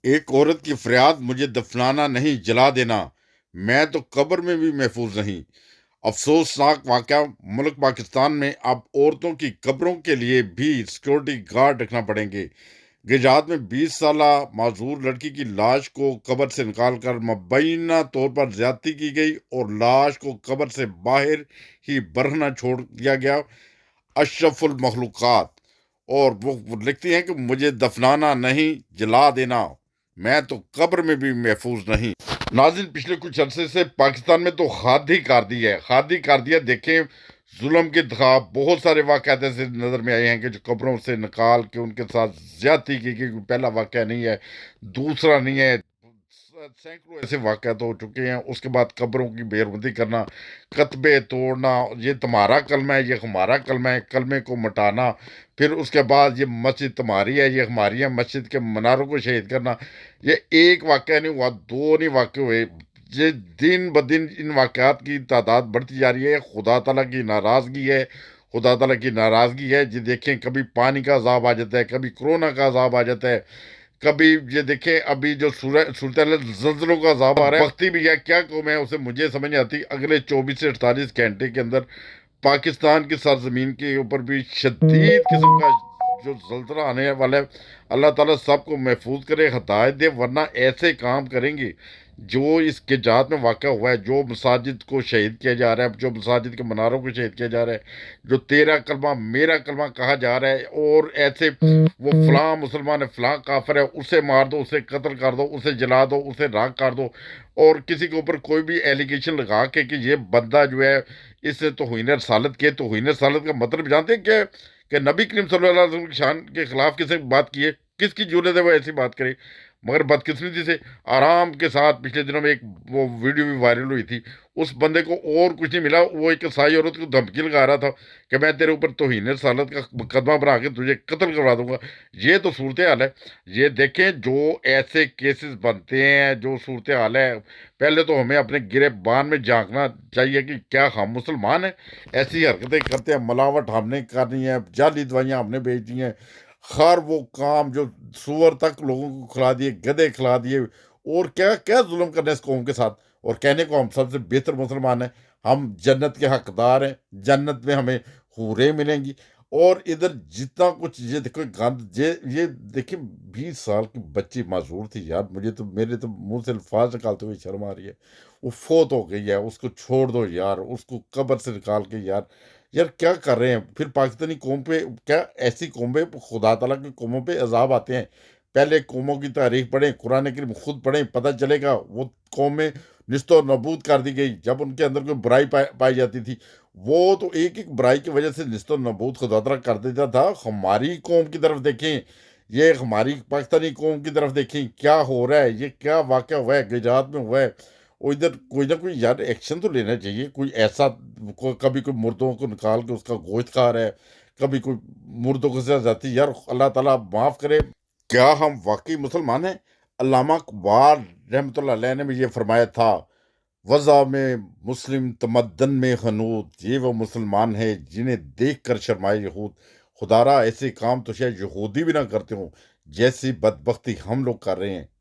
ایک عورت کی فریاد، مجھے دفنانا نہیں جلا دینا، میں تو قبر میں بھی محفوظ نہیں۔ افسوسناک واقعہ، ملک پاکستان میں اب عورتوں کی قبروں کے لیے بھی سیکورٹی گارڈ رکھنا پڑیں گے۔ گجرات میں 20 سالہ معذور لڑکی کی لاش کو قبر سے نکال کر مبینہ طور پر زیادتی کی گئی اور لاش کو قبر سے باہر ہی برہنہ چھوڑ دیا گیا۔ اشرف المخلوقات، اور وہ لکھتی ہیں کہ مجھے دفنانا نہیں جلا دینا، میں تو قبر میں بھی محفوظ نہیں۔ ناظرین، پچھلے کچھ عرصے سے پاکستان میں تو حد ہی کر دی ہے، حد ہی کر دیا۔ دیکھیں، ظلم کے خلاف بہت سارے واقعات ایسے نظر میں آئے ہیں کہ جو قبروں سے نکال کے ان کے ساتھ زیادتی کی گئی۔ پہلا واقعہ نہیں ہے، دوسرا نہیں ہے، سینکڑوں ایسے واقعات ہو چکے ہیں۔ اس کے بعد قبروں کی بے حرمتی کرنا، کتبے توڑنا، یہ تمہارا کلمہ ہے، یہ ہمارا کلمہ ہے، کلمے کو مٹانا، پھر اس کے بعد یہ مسجد تمہاری ہے، یہ ہماری ہے، مسجد کے مناروں کو شہید کرنا۔ یہ ایک واقعہ نہیں ہوا، دو نہیں واقع ہوئے، یہ دن بدن ان واقعات کی تعداد بڑھتی جا رہی ہے۔ خدا تعالیٰ کی ناراضگی ہے، خدا تعالیٰ کی ناراضگی ہے۔ یہ دیکھیں، کبھی پانی کا عذاب آ جاتا ہے، کبھی کرونا کا عذاب آ جاتا ہے، کبھی یہ دیکھیں ابھی جو صورتحال زلزلوں کا عذاب آ رہا ہے۔ وقتی بھی ہے، کیا قوم ہے اسے مجھے سمجھ نہیں آتی۔ اگلے 24 سے 48 گھنٹے کے اندر پاکستان کی سرزمین کے اوپر بھی شدید قسم کا جو زلزلہ آنے والا ہے۔ اللہ تعالیٰ سب کو محفوظ کرے، ہدایت دے، ورنہ ایسے کام کریں گے جو اس کے جہاد میں واقع ہوا ہے، جو مساجد کو شہید کیا جا رہا ہے، جو مساجد کے مناروں کو شہید کیا جا رہا ہے، جو تیرا کلمہ میرا کلمہ کہا جا رہا ہے، اور ایسے وہ فلاں مسلمان ہے، فلاں کافر ہے، اسے مار دو، اسے قتل کر دو، اسے جلا دو، اسے راکھ کر دو، اور کسی کے اوپر کوئی بھی ایلیگیشن لگا کے کہ یہ بندہ جو ہے اس سے توہین رسالت کے، توہین رسالت کا مطلب جانتے ہیں کہ نبی کریم صلی اللہ علیہ وسلم کی شان کے خلاف کسی نے بات کی ہے؟ کس کی جرت ہے وہ ایسی بات کرے؟ مگر بدقسمتی سے آرام کے ساتھ پچھلے دنوں میں ایک وہ ویڈیو بھی وائرل ہوئی تھی، اس بندے کو اور کچھ نہیں ملا، وہ ایک عیسائی عورت کو دھمکی لگا رہا تھا کہ میں تیرے اوپر توہین رسالت کا مقدمہ بنا کے تجھے قتل کروا دوں گا۔ یہ تو صورتحال ہے۔ یہ دیکھیں، جو ایسے کیسز بنتے ہیں، جو صورتحال ہے، پہلے تو ہمیں اپنے گریبان میں جھانکنا چاہیے کہ کیا ہم مسلمان ہیں؟ ایسی حرکتیں کرتے ہیں، ملاوٹ ہم نے کرنی ہے، جعلی دوائیاں ہم نے بیچنی ہیں، خیر وہ کام جو سور تک لوگوں کو کھلا دیے، گدے کھلا دیے، اور کیا کیا ظلم کرنا ہے اس قوم کے ساتھ، اور کہنے کو ہم سب سے بہتر مسلمان ہیں، ہم جنت کے حقدار ہیں، جنت میں ہمیں حوریں ملیں گی، اور ادھر جتنا کچھ یہ دیکھو گند، یہ دیکھیں 20 سال کی بچی معذور تھی یار، میرے تو منہ سے الفاظ نکالتے ہوئے شرم آ رہی ہے۔ وہ فوت ہو گئی ہے، اس کو چھوڑ دو یار، اس کو قبر سے نکال کے یار، یار کیا کر رہے ہیں؟ پھر پاکستانی قوم پہ کیا ایسی قوم پہ خدا تعالیٰ کی قوموں پہ عذاب آتے ہیں؟ پہلے قوموں کی تاریخ پڑھیں، قرآن کریم خود پڑھیں، پتہ چلے گا وہ قومیں نست و نبود کر دی گئی جب ان کے اندر کوئی برائی پائی جاتی تھی۔ وہ تو ایک ایک برائی کی وجہ سے نست و نبود خدا تعالیٰ کر دیتا تھا۔ ہماری قوم کی طرف دیکھیں، یہ ہماری پاکستانی قوم کی طرف دیکھیں، کیا ہو رہا ہے، یہ کیا واقعہ ہوا ہے، گجرات میں ہوا ہے۔ اور ادھر کوئی نہ کوئی یار ایکشن تو لینا چاہیے، کوئی ایسا، کبھی کوئی مردوں کو نکال کے اس کا گوشت کھا رہا ہے، کبھی کوئی مردوں کے ساتھ جاتی، یار اللہ تعالیٰ معاف کرے۔ کیا ہم واقعی مسلمان ہیں؟ علامہ اقبال رحمۃ اللہ علیہ نے بھی یہ فرمایا تھا، وضع میں مسلم تمدن میں ہنود، یہ وہ مسلمان ہے جنہیں دیکھ کر شرمائے یہود۔ خدا را ایسے کام تو شاید یہودی بھی نہ کرتے ہوں جیسی بدبختی ہم لوگ کر رہے ہیں۔